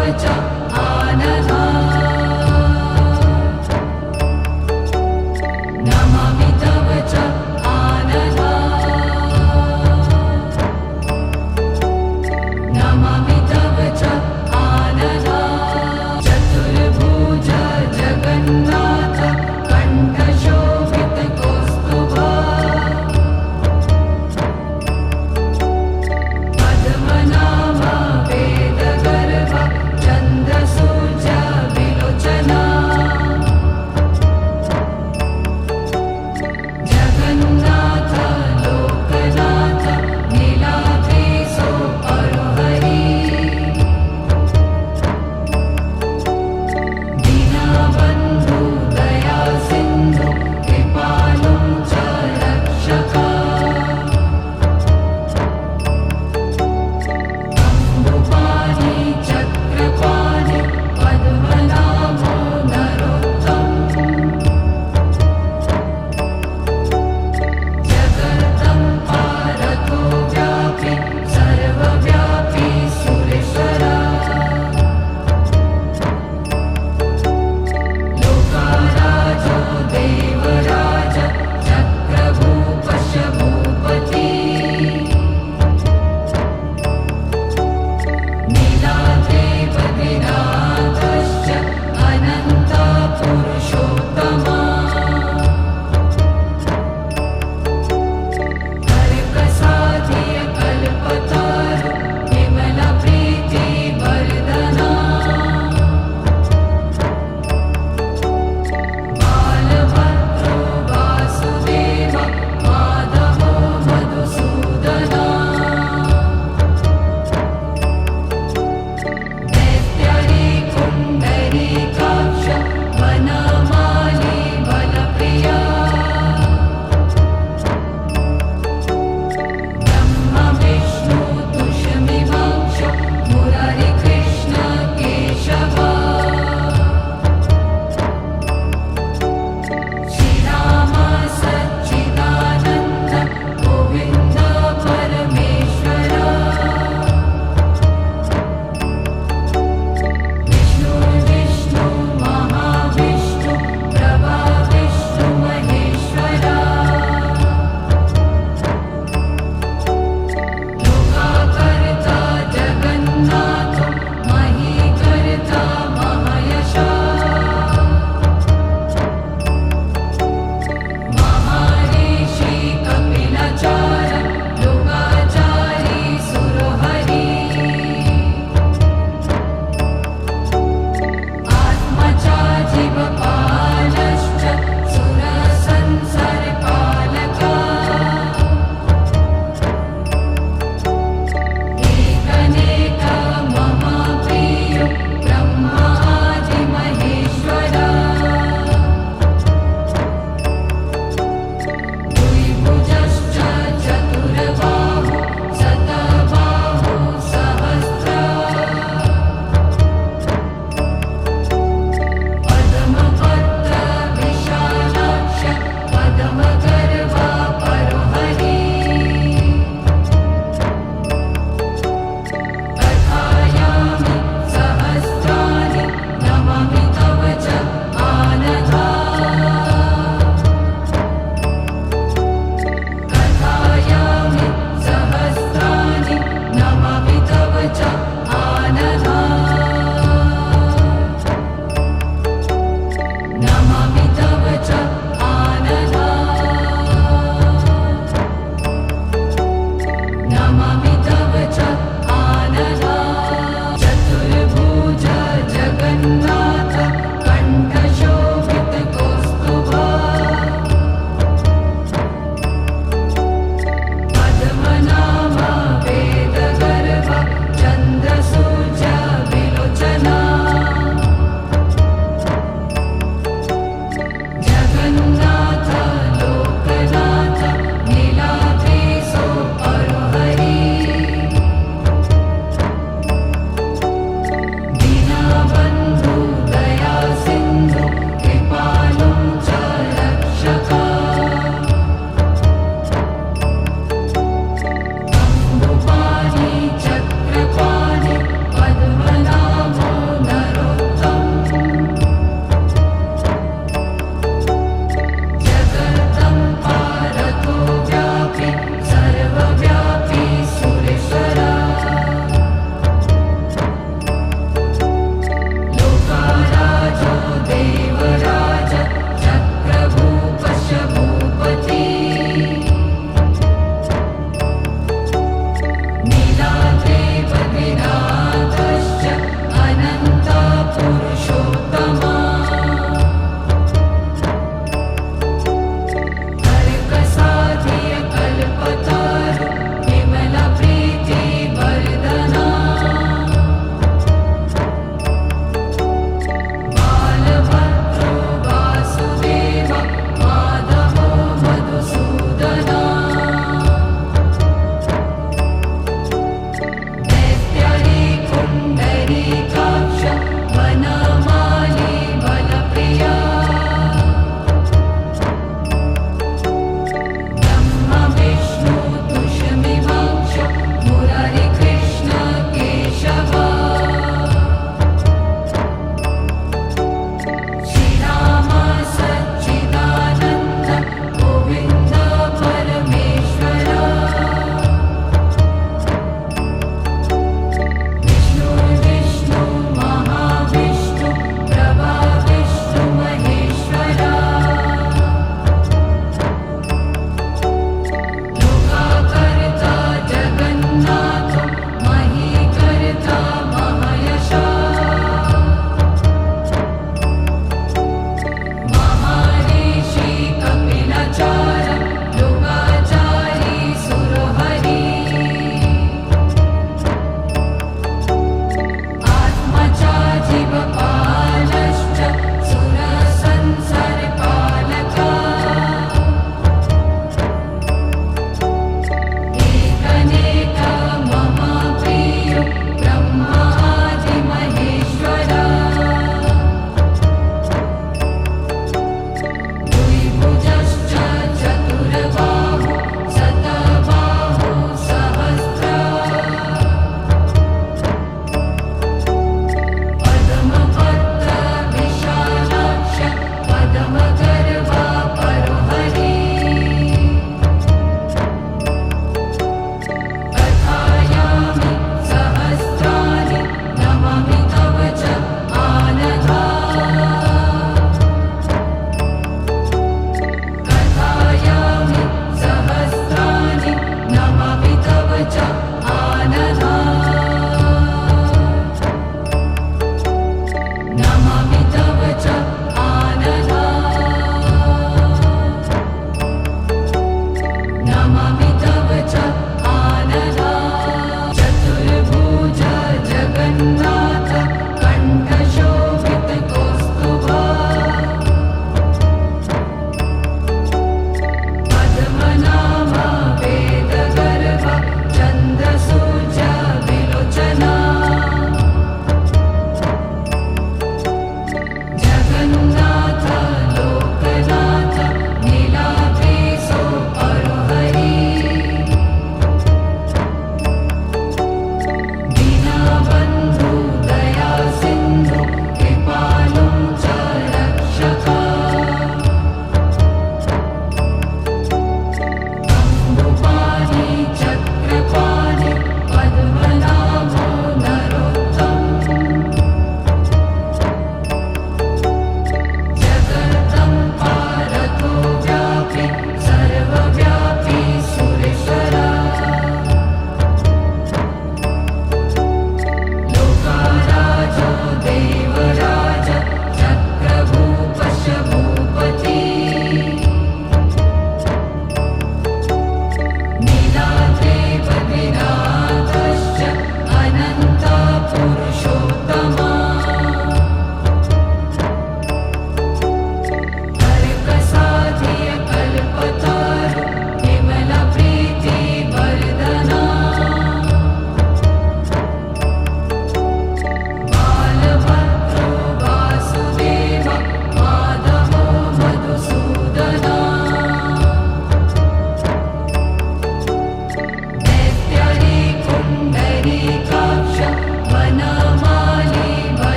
च आनघा नमामि तव च आनघा नमामि तव च आनघा चतुर्भुज जगन्नाथ कण्ठशोभितकौस्तुभा पद्मनाभ वेदगर्भ चन्द्र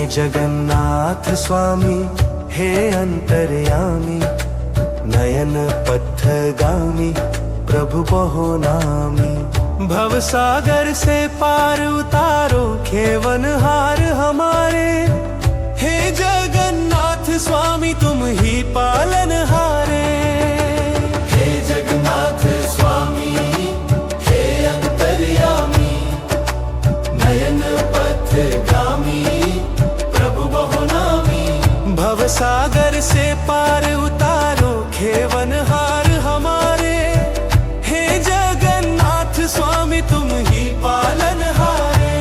जगन्नाथ स्वामी हे अंतर्यामी, नयन पथगामी प्रभु बहु नामी। भव सागर से पार उतारो खेवनहार हमारे, हे जगन्नाथ स्वामी तुम ही पालनहारे। हे जगन्नाथ स्वामी हे अंतर्यामी, नयन पथगामी प्रभु बहु नामी। भव सागर से पार उतारो खेवनहार हमारे, हे जगन्नाथ स्वामी तुम ही पालनहारे।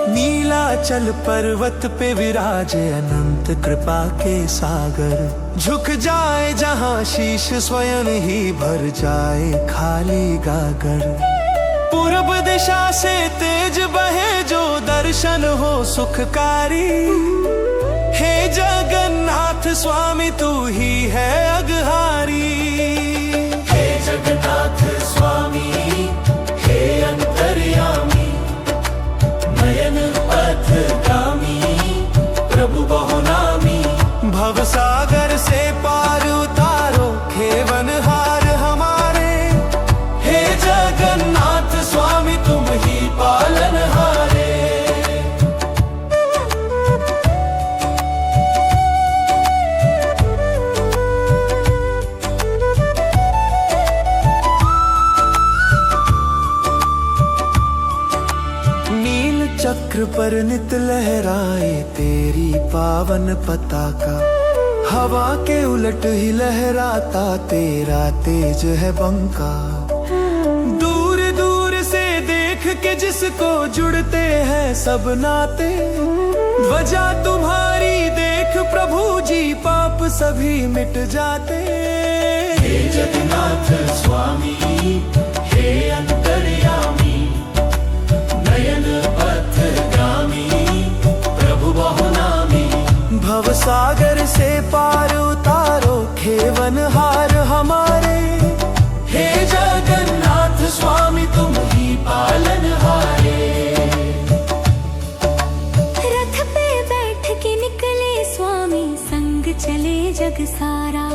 नीलाचल पर्वत पे विराजे अनंत कृपा के सागर, झुक जाए जहाँ शीश स्वयं ही भर जाए खाली गागर। पूर्व दिशा से तेज बहे जो दर्शन हो सुखकारी, हे जगन्नाथ स्वामी तू ही है अगहारी। हे जगन्नाथ स्वामी हे अंतर्यामी, नयन पथगामी प्रभु बहु नामी। भव सागर से पार उतारो खेवनहार हमारे, हे जगन्नाथ स्वामी तुम ही पालनहारे। नील चक्र पर नित लहराए तेरी पावन पताका, हवा के उलट ही लहराता तेरा तेज है बंका। दूर दूर से देख के जिसको जुड़ते हैं सब नाते, ध्वजा तुम्हारी देख प्रभु जी पाप सभी मिट जाते। हे जगन्नाथ स्वामी हे अंतर्यामी, नयन पथगामी प्रभु बहु नामी। भव सागर से पार उतारो खेवनहार हमारे, हे जगन्नाथ स्वामी तुम ही पालनहारे। रथ पे बैठ के निकले स्वामी, संग चले जग सारा।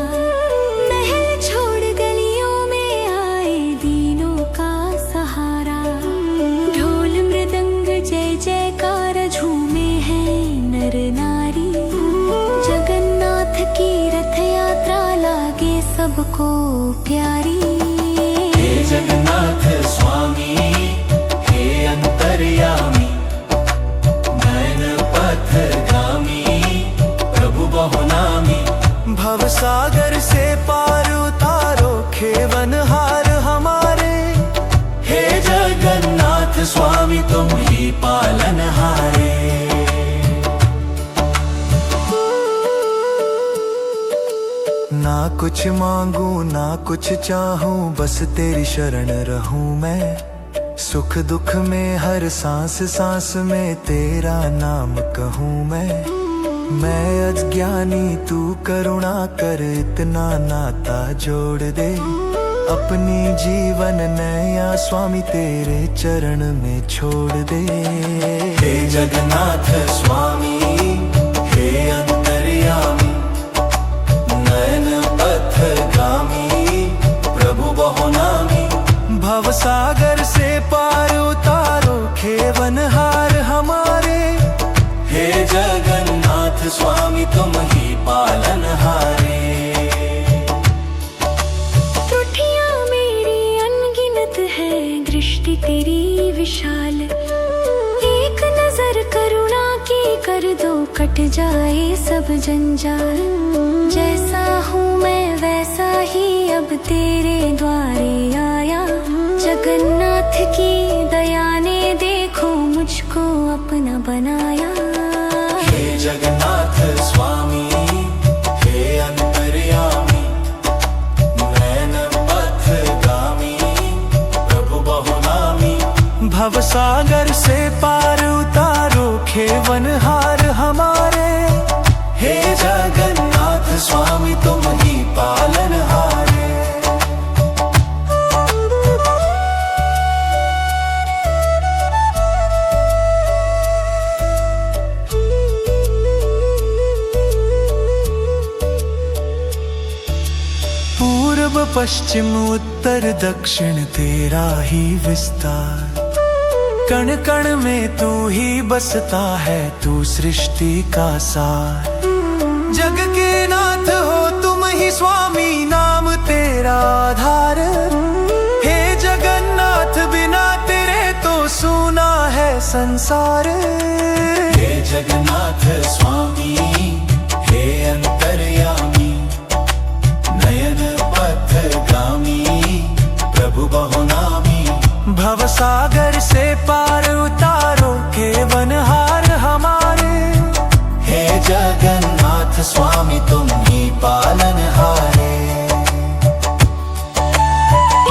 महल छोड़ गलियों में आए दीनों का सहारा। ढोल मृदंग जय जयकार झूमे हैं नर नारी। जगन्नाथ की रथ यात्रा लागे सबको प्यारी। हे जगन्नाथ स्वामी हे अंतर्यामी, नयन पथगामी प्रभु बहु नामी। भव सागर से पार उतारो खेवनहार हमारे, हे जगन्नाथ स्वामी तुम ही पालनहारे। ना कुछ मांगू ना कुछ चाहूं, बस तेरी शरण रहूं मैं। सुख दुख में हर सांस सांस में तेरा नाम कहूं मैं अज्ञानी तू करुणा कर, इतना नाता जोड़ दे। अपनी जीवन नया स्वामी तेरे चरण में छोड़ दे। हे जगन्नाथ स्वामी हे अंतर्यामी, नयन पथगामी प्रभु बहु नामी। भव सागर से पार उतारो खेवनहार हमारे, हे जगन्नाथ स्वामी तुम ही पालनहारे। त्रुटियां मेरी अनगिनत है, दृष्टि तेरी विशाल। एक नजर करुणा की कर दो, कट जाए सब जंजाल। जैसा हूँ मैं वैसा ही अब तेरे द्वारे आया। जगन्नाथ की दया ने देखो मुझको अपना बनाया। हे जगन्नाथ स्वामी हे अंतर्यामी, नयन पथगामी प्रभु बहु नामी। भव सागर से पार उतारो खेवनहार हमारे, हे जगन्नाथ स्वामी तुम ही पालनहारे। पश्चिम उत्तर दक्षिण तेरा ही विस्तार, कण कण में तू ही बसता है, तू सृष्टि का सार। जग के नाथ हो तुम ही स्वामी, नाम तेरा आधार। हे जगन्नाथ बिना तेरे तो सूना है संसार। हे जगन्नाथ स्वामी, हे अंतर्यामी, नयन पथगामी, प्रभु बहुनामी। भवसागर से पार उतारो केवनहार हमारे। हे जगन्नाथ स्वामी तुम ही पालनहारे।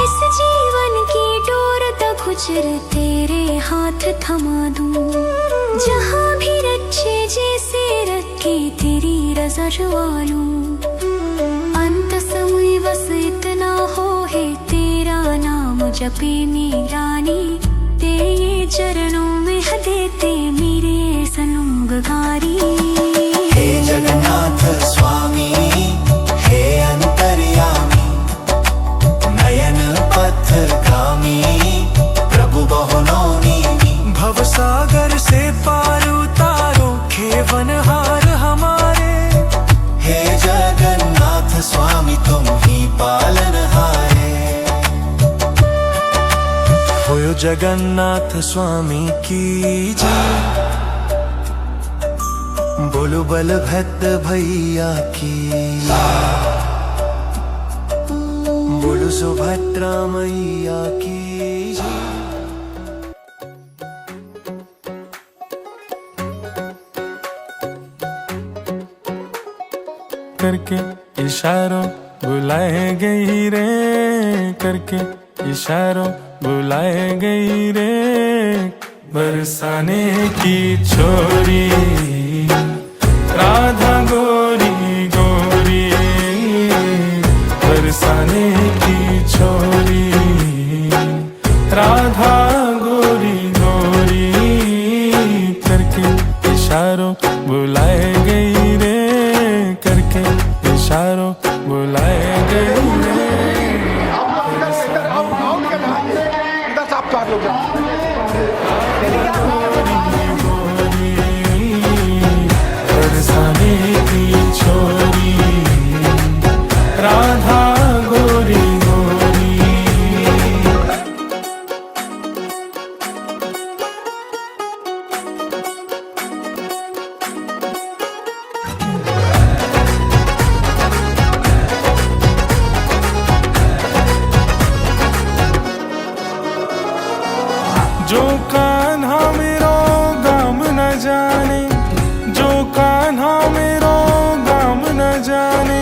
इस जीवन की डोर तक गुजर तेरे हाथ थमा दूं, जहाँ भी रखे जैसे रखे तेरी रज़ा जुआ लूं। अंत समय बस इतना हो है तेरा नाम जपे मीरानी, तेरे चरणों में देते मेरे सनुंगकारी। हे जगन्नाथ स्वामी, हे अंतर्यामी, नयन पथगामी, प्रभु बहुनौनी। भवसागर से पार उतारो खेवनहार हमारे। हे जगन्नाथ स्वामी तुम ही पालनहारे। हो जगन्नाथ स्वामी की जय, बोलो बलभद्र भैया की, बोलो सुभद्रा मैया की। करके इशारों बुलाए गई रे, करके इशारों बुलाए गई रे, बरसाने की छोरी राधा गोरी गोरी, बरसाने की छोरी राधा गोरी गोरी। करके इशारों बुलाए गई रे, करके इशारों बुलाए गई रे। बरसाने की छोरी राधा गोरी गोरी। जो कान्हा मेरो गाम न जाने, जो कान्हा मेरो गाम न जाने,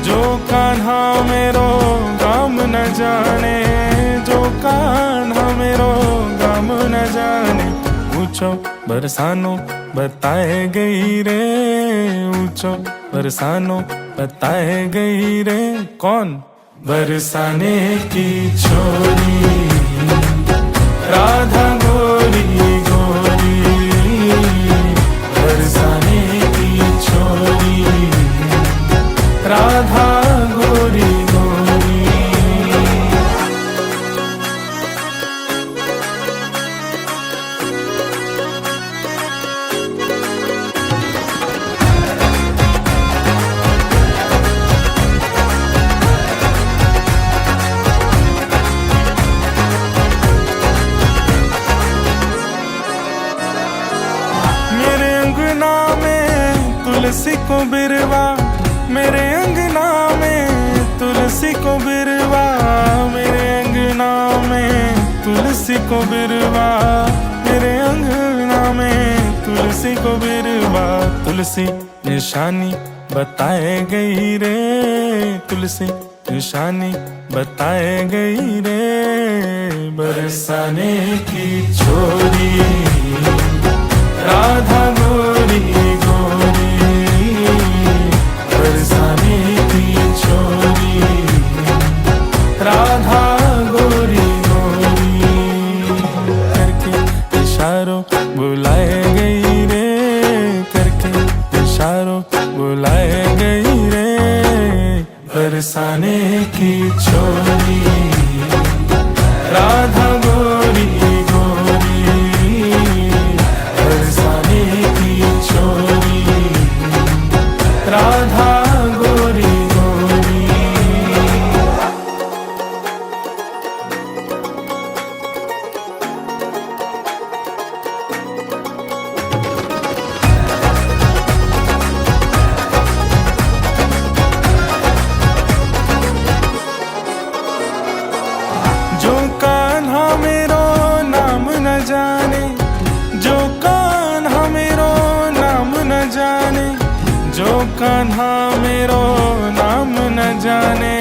जो कान्हा मेरो गाम न जाने, जो कान्हा मेरो गाम न जाने। ऊंचो बरसानो बताए गई रे, ऊंचो बरसानो बताए गई रे। कौन? बरसाने की छोरी राधा गोरी गोरी, बरसाने की छोरी राधा गोरी गोरी। तुलसी को बिरवा, मेरे अंगना में तुलसी को बिरवा, मेरे अंगना में तुलसी को बिरवा, मेरे अंगना में तुलसी को बिरवा। तुलसी निशानी बताए गई रे, तुलसी निशानी बताए गई रे, बरसाने की छोरी राधा गोरी गोरी, बरसाने की छोरी राधा गोरी गोरी। करके इशारों बुलाए गई रे, करके इशारों बुलाए गई रे, बरसाने की छोरी। कान्हा मेरो नाम न जाने,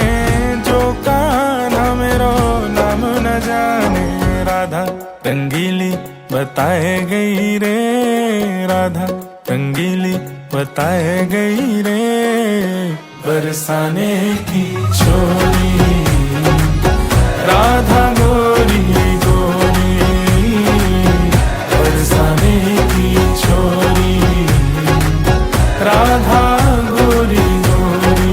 जो कान्हा मेरो नाम न जाने। राधा रंगीली बताए गई रे, राधा रंगीली बताए गई रे, बरसाने की छोरी राधा गोरी गोरी, बरसाने की छोरी राधा गोरी गोरी।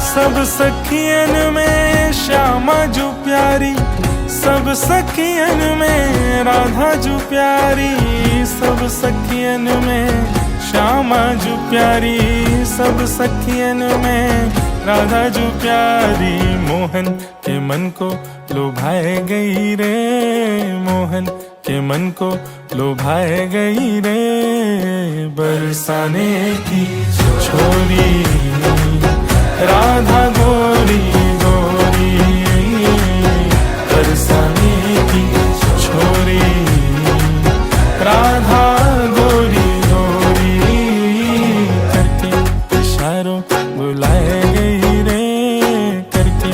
सब सखियन में श्यामा जो प्यारी, सब सखियन में राधा जो प्यारी, सब सखियन में श्यामा जो प्यारी, सब सखियन में राधा जो प्यारी। मोहन के मन को लुभाए गई रे, मोहन के मन को लुभाए गई रे, बरसाने की छोरी राधा गोरी गोरी, बरसाने की छोरी राधा गोरी गोरी। करके इशारों बुलाए गई रे, करके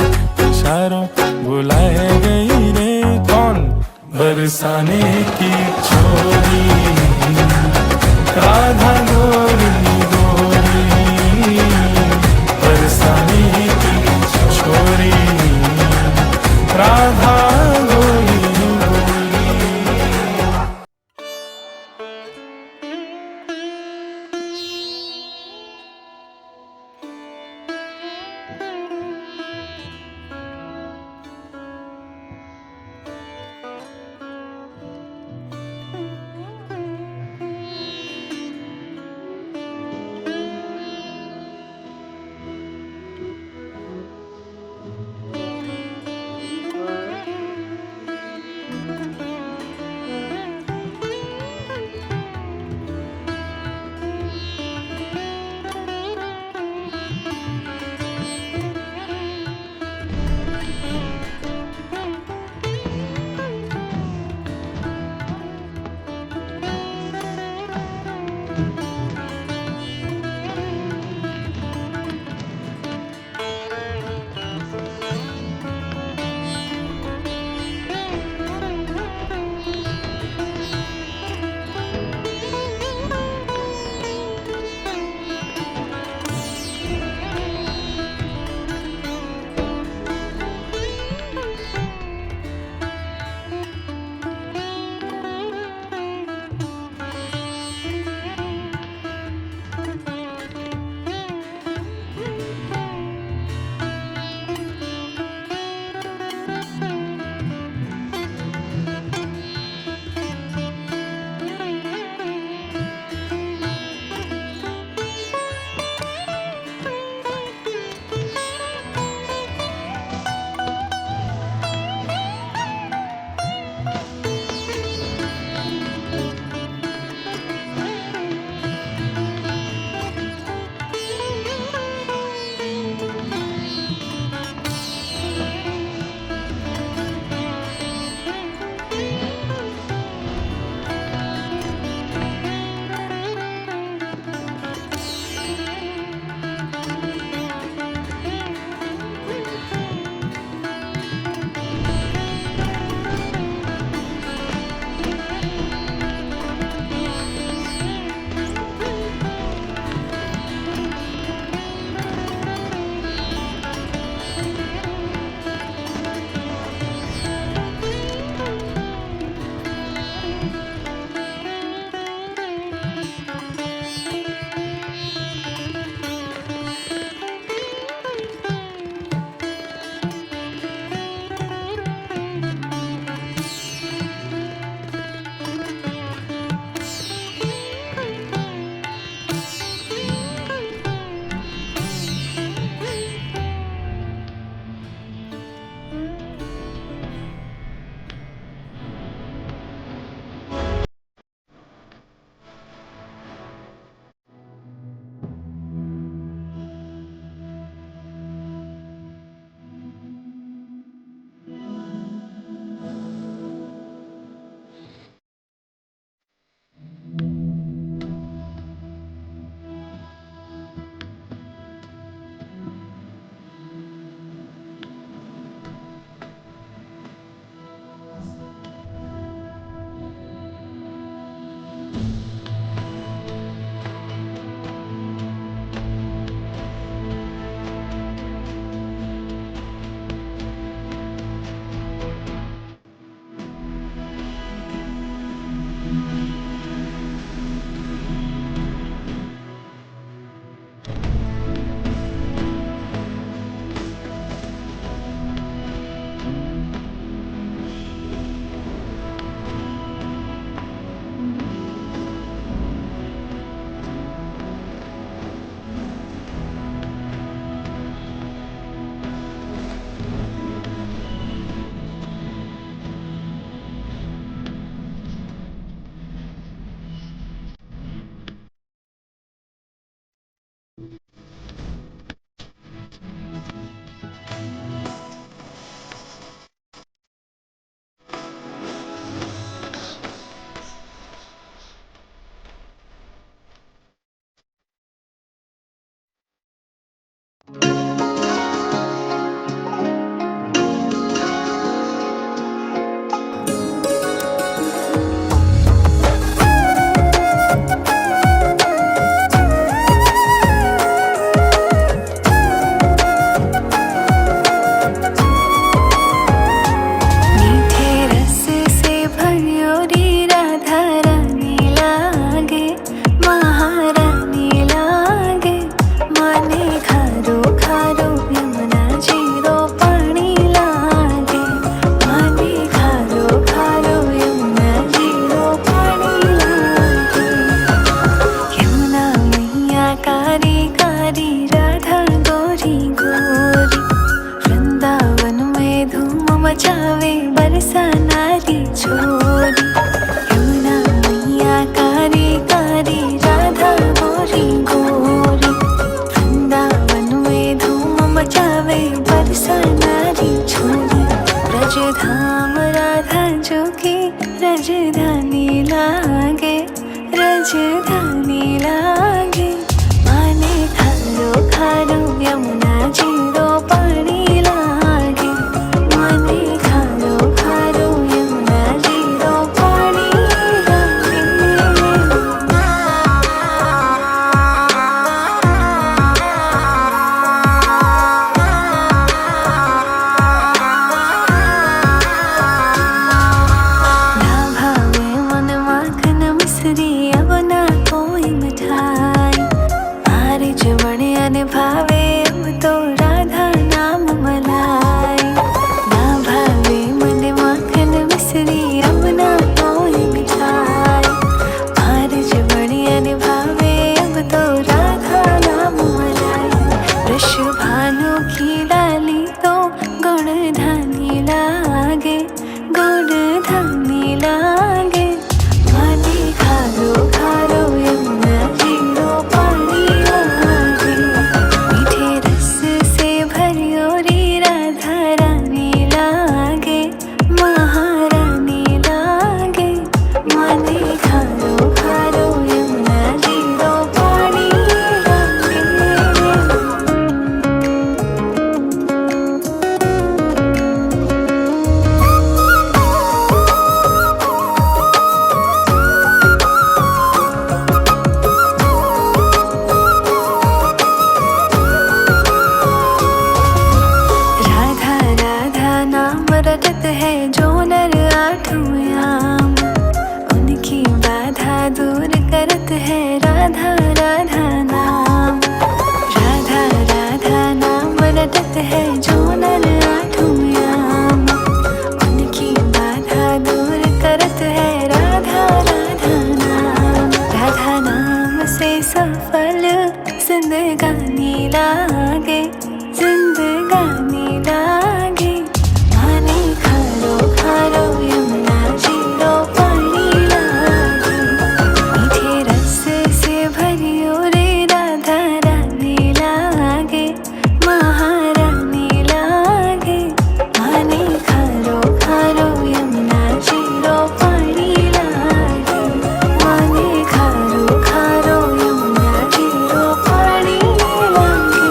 इशारों बुलाए गई रे, कौन? बरसाने की छोरी राधा गोरी गोरी, बरसाने की छोरी राधा गोरी गोरी। की छोड़ी ब्रज धाम राधा जो की राजधानी लागे राजधानी लागे माने खारो खारो यमुना जीरो पानी लागे माने खारो खारो यमुना जीरो पानी लागे ना भावे मन माखन मिश्री अब ना कोई मिठाई मारे जवणे अने भावे अब तो राधा नाम मलाई ना भावे मन माखन मिश्री अब ना कोई मिठाई मारे जवणे अने भावे अब तो राधा नाम मलाई वृषभानु की डाली तो गुणधानी लागे गुणधानी लागे माने खारो खारो यमुना जीरो पानी लागे मीठे रस से भरियो रे राधा रानी लागे महारानी लागे माने खारो खारो यमुना जीरो पानी लागे राधा राधा नाम रटत है जो नर आठों याम उनकी बाधा दूर करत है राधा राधा नाम राधा राधा नाम रटत है जो नर आठों याम उनकी बाधा दूर करत है राधा राधा नाम राधा नाम से सफल जिंदगानी लागे जिंदगानी लागे माने खारो खारो यमुना जीरो पानी लागे मीठे रस से भरियो रे राधा रानी लागे महारानी लागे माने खारो खारो यमुना जीरो पानी लागे माने खारो खारो यमुना जीरो पानी लागे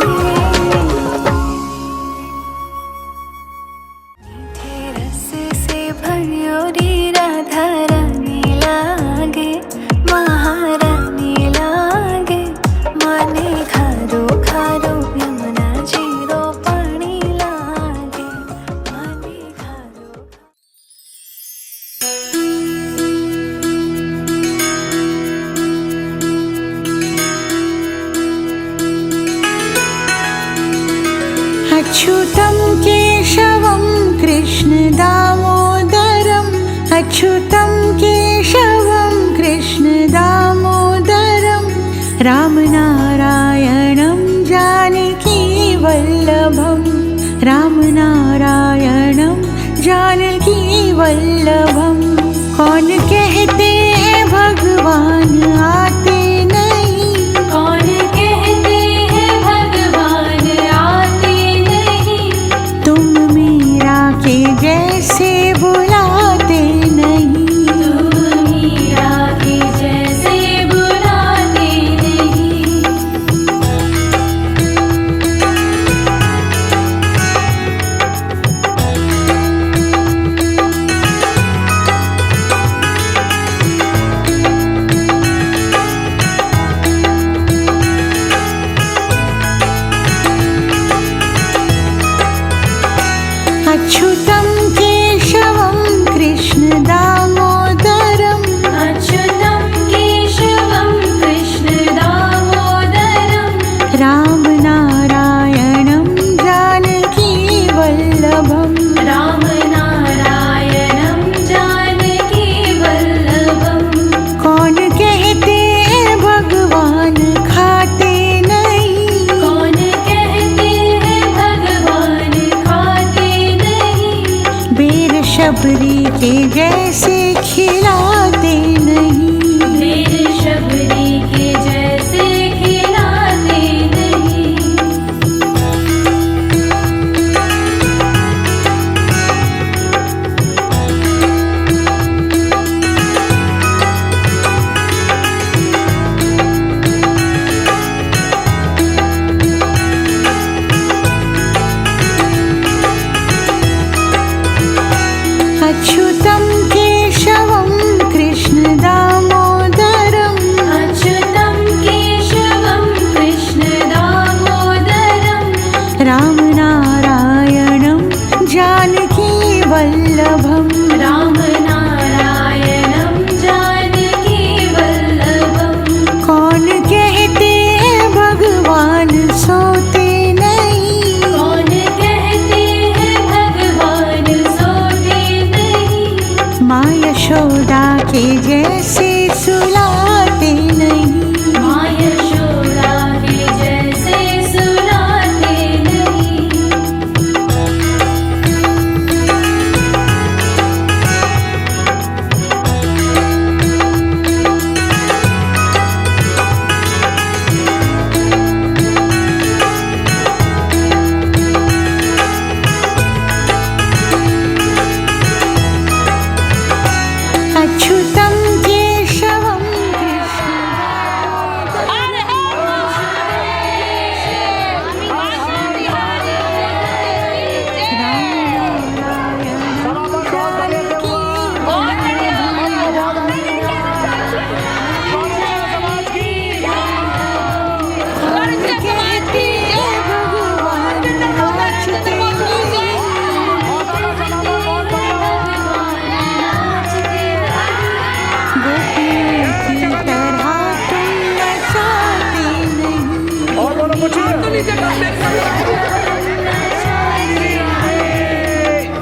मीठे रस से भरियो रे राधा रानी लागे महारानी लागे माने खारो खारो यमुना जीरो पानी लागे माने खारो अच्युतं केशवं कृष्ण दामोदरम् अच्युतं केशवं कृष्ण दामोदरं रामनारायणं जानकी वल्लभं रामनारायणं जानकी वल्लभं कौन कहते हैं भगवान आते नहीं कौन कहते हैं भगवान आते नहीं तुम मीरा के जैसे बुलाते नहीं तुम मीरा के जैसे बुलाते नहीं अच्युतं केशवं कृष्ण दामोदरम् अच्युतं केशवं कृष्ण दामोदरं रामनारायणं जानकी वल्लभं रामनारायणं जानकी वल्लभं कौन कहते हैं भगवान खाते नहीं कौन कहते हैं भगवान खाते नहीं बेर शबरी के जैसे खिलाते नहीं मेरे शबरी के जैसे खिलाते नहीं के जैसे